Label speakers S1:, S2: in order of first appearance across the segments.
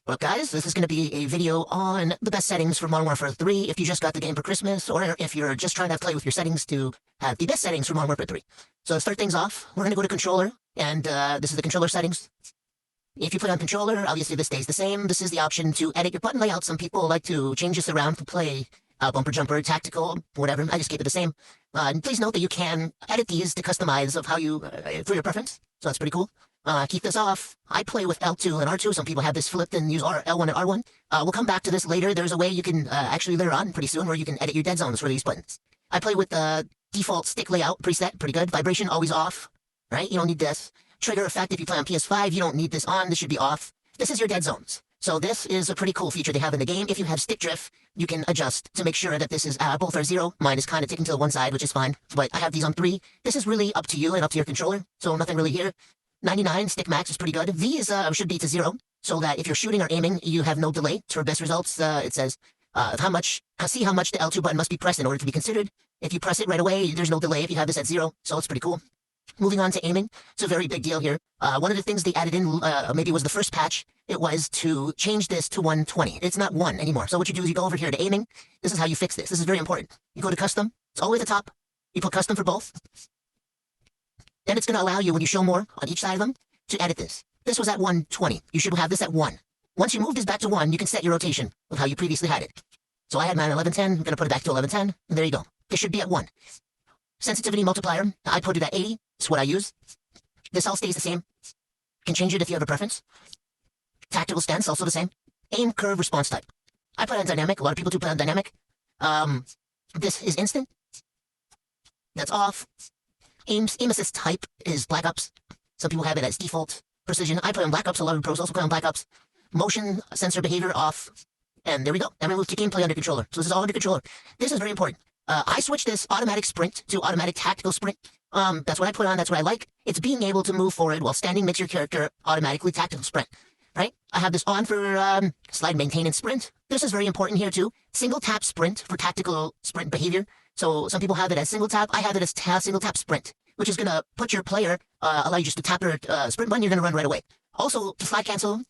S1: Well, guys, this is going to be a video on the best settings for Modern Warfare 3 if you just got the game for Christmas, or if you're just trying to play with your settings to have the best settings for Modern Warfare 3. So to start things off, we're going to go to controller, and this is the controller settings. If you play on controller, obviously this stays the same. This is the option to edit your button layout. Some people like to change this around to play bumper jumper, tactical, whatever. I just keep it the same. And please note that you can edit these to customize of how you, for your preference. So that's pretty cool. Keep this off. I play with L2 and R2. Some people have this flipped and use L1 and R1. We'll come back to this later. There's a way you can actually later on pretty soon where you can edit your dead zones for these buttons. I play with the default stick layout preset, pretty good. Vibration always off, right? You don't need this. Trigger effect, if you play on PS5, you don't need this on. This should be off. This is your dead zones. So this is a pretty cool feature they have in the game. If you have stick drift, you can adjust to make sure that this is both are 0. Mine is kind of ticking to the one side, which is fine. But I have these on 3. This is really up to you and up to your controller. So nothing really here. 99 stick max is pretty good. These should be to 0, so that if you're shooting or aiming, you have no delay. For best results, it says see how much the L2 button must be pressed in order to be considered. If you press it right away, there's no delay if you have this at 0, so it's pretty cool. Moving on to aiming, it's a very big deal here. One of the things they added in, maybe it was the first patch, it was to change this to 120. It's not 1 anymore. So what you do is you go over here to aiming. This is how you fix this. This is very important. You go to custom. It's all the way at the top. You put custom for both. Then it's going to allow you, when you show more on each side of them, to edit this. This was at 120. You should have this at 1. Once you move this back to 1, you can set your rotation of how you previously had it. So I had mine at 1110. I'm going to put it back to 1110. And there you go. This should be at 1. Sensitivity multiplier, I put it at 80. It's what I use. This all stays the same. You can change it if you have a preference. Tactical stance, also the same. Aim curve response type. I play on dynamic. A lot of people do play on dynamic. This is instant. That's off. Aim assist type is Black Ops. Some people have it as default. Precision, I play on Black Ops. A lot of pros also play on Black Ops. Motion sensor behavior off. And there we go. Then we move to gameplay under controller. So this is all under controller. This is very important. I switched this automatic sprint to automatic tactical sprint. That's what I put on. That's what I like. It's being able to move forward while standing makes your character automatically tactical sprint. Right? I have this on for slide, maintain, and sprint. This is very important here too. Single tap sprint for tactical sprint behavior. So some people have it as single tap. I have it as single tap sprint, which is going to put your player, allow you just to tap your sprint button. You're going to run right away. Also, to slide cancel,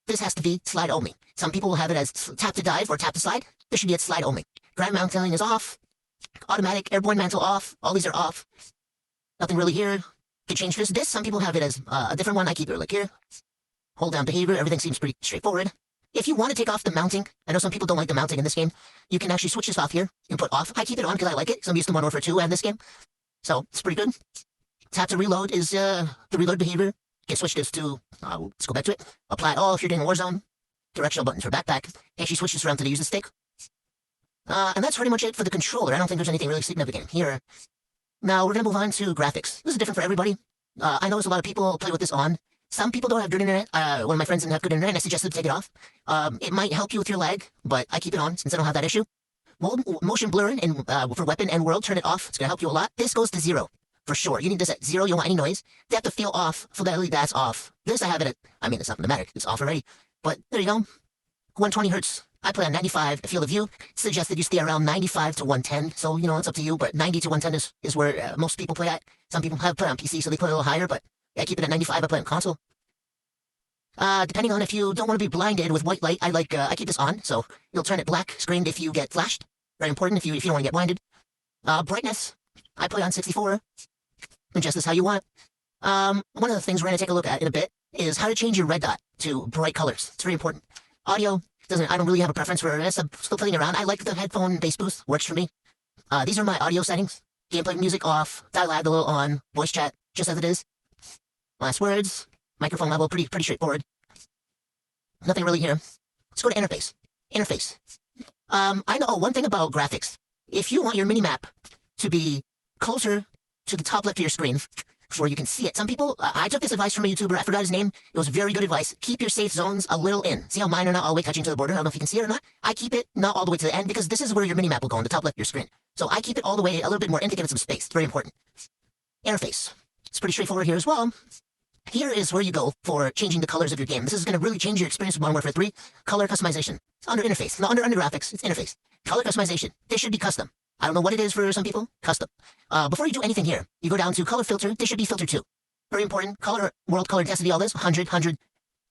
S1: this has to be slide only. Some people will have it as tap to dive or tap to slide. This should be at slide only. Ground mounting is off. Automatic airborne mantle off. All these are off. Nothing really here. You can change this. Some people have it as a different one. I keep it like here. Hold down behavior. Everything seems pretty straightforward. If you want to take off the mounting, I know some people don't like the mounting in this game. You can actually switch this off here. You can put off. I keep it on because I like it. So I'm used to Modern Warfare 2 and this game. So it's pretty good. Tap to reload is the reload behavior. You can switch this to, let's go back to it. Apply all if you're doing Warzone. Directional buttons for backpack. Actually switch this around to the use the stick. And that's pretty much it for the controller. I don't think there's anything really significant here. Now we're going to move on to graphics. This is different for everybody. I notice a lot of people play with this on. Some people don't have good internet. One of my friends didn't have good internet, and I suggested to take it off. It might help you with your lag, but I keep it on since I don't have that issue. Motion blurring and for weapon and world, turn it off. It's going to help you a lot. This goes to 0, for sure. You need this at 0. You don't want any noise. They have to feel off. Fidelity, that's off. This I have it at, I mean, it's not automatic. It's off already. But there you go. 120 hertz. I play on 95. Field of view. It's suggested you stay around 95 to 110. So, you know, it's up to you. But 90 to 110 is where most people play at. Some people have play on PC, so they play a little higher. But yeah, I keep it at 95. I play on console. Depending on if you don't want to be blinded with white light, I keep this on. So you'll turn it black screened if you get flashed. Very important if you don't want to get blinded. Brightness. I play on 64. Adjust this how you want. One of the things we're going to take a look at in a bit is how to change your red dot to bright colors. It's very important. Audio. I don't really have a preference for this. I'm still playing around. I like the headphone bass boost. Works for me. These are my audio settings. Gameplay music off. Dialogue a little on. Voice chat just as it is. Last words. Microphone level. Pretty straightforward. Nothing really here. Let's go to interface. Interface. I know one thing about graphics. If you want your mini-map to be closer to the top left of your screen, where you can see it. Some people, I took this advice from a YouTuber, I forgot his name. It was very good advice. Keep your safe zones a little in. See how mine are not all the way touching to the border? I don't know if you can see it or not. I keep it not all the way to the end because this is where your minimap will go on the top left of your screen. So I keep it all the way a little bit more in to give it some space. It's very important. Interface. It's pretty straightforward here as well. Here is where you go for changing the colors of your game. This is going to really change your experience with Modern Warfare 3. Color customization. It's under interface. Not under graphics. It's interface. Color customization. This should be custom. I don't know what it is for some people. Custom. Before you do anything here, you go down to color filter. This should be filter 2. Very important. Color, world color intensity, all this. 100,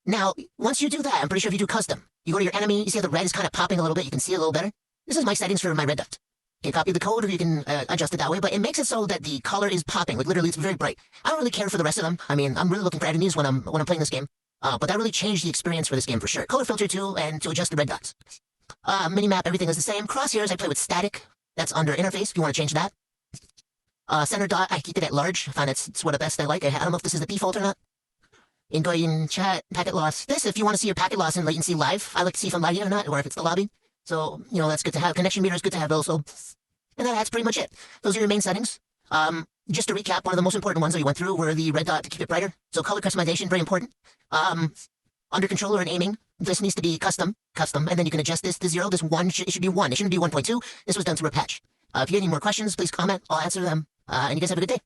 S1: Now, once you do that, I'm pretty sure if you do custom, you go to your enemy, you see how the red is kind of popping a little bit, you can see it a little better. This is my settings for my red dot. You can copy the code or you can adjust it that way, but it makes it so that the color is popping, like literally it's very bright. I don't really care for the rest of them. I mean, I'm really looking for enemies when I'm playing this game. But that really changed the experience for this game for sure. Color filter too, and to adjust the red dots. Minimap, everything is the same. Crosshairs, I play with static. That's under interface if you want to change that. Center dot, I keep it at large. I find it's one of the best I like. I don't know if this is the default or not. Ingoing chat, packet loss. This, if you want to see your packet loss and latency live, I like to see if I'm lagging or not, or if it's the lobby. So, you know, that's good to have. Connection meter is good to have also. And that's pretty much it. Those are your main settings. Just to recap, one of the most important ones that we went through were the red dot to keep it brighter. So color customization, very important. Under controller and aiming, this needs to be custom, and then you can adjust this to 0. This 1, it should be 1. It shouldn't be 1.2. This was done through a patch. If you have any more questions, please comment. I'll answer them. And you guys have a good day.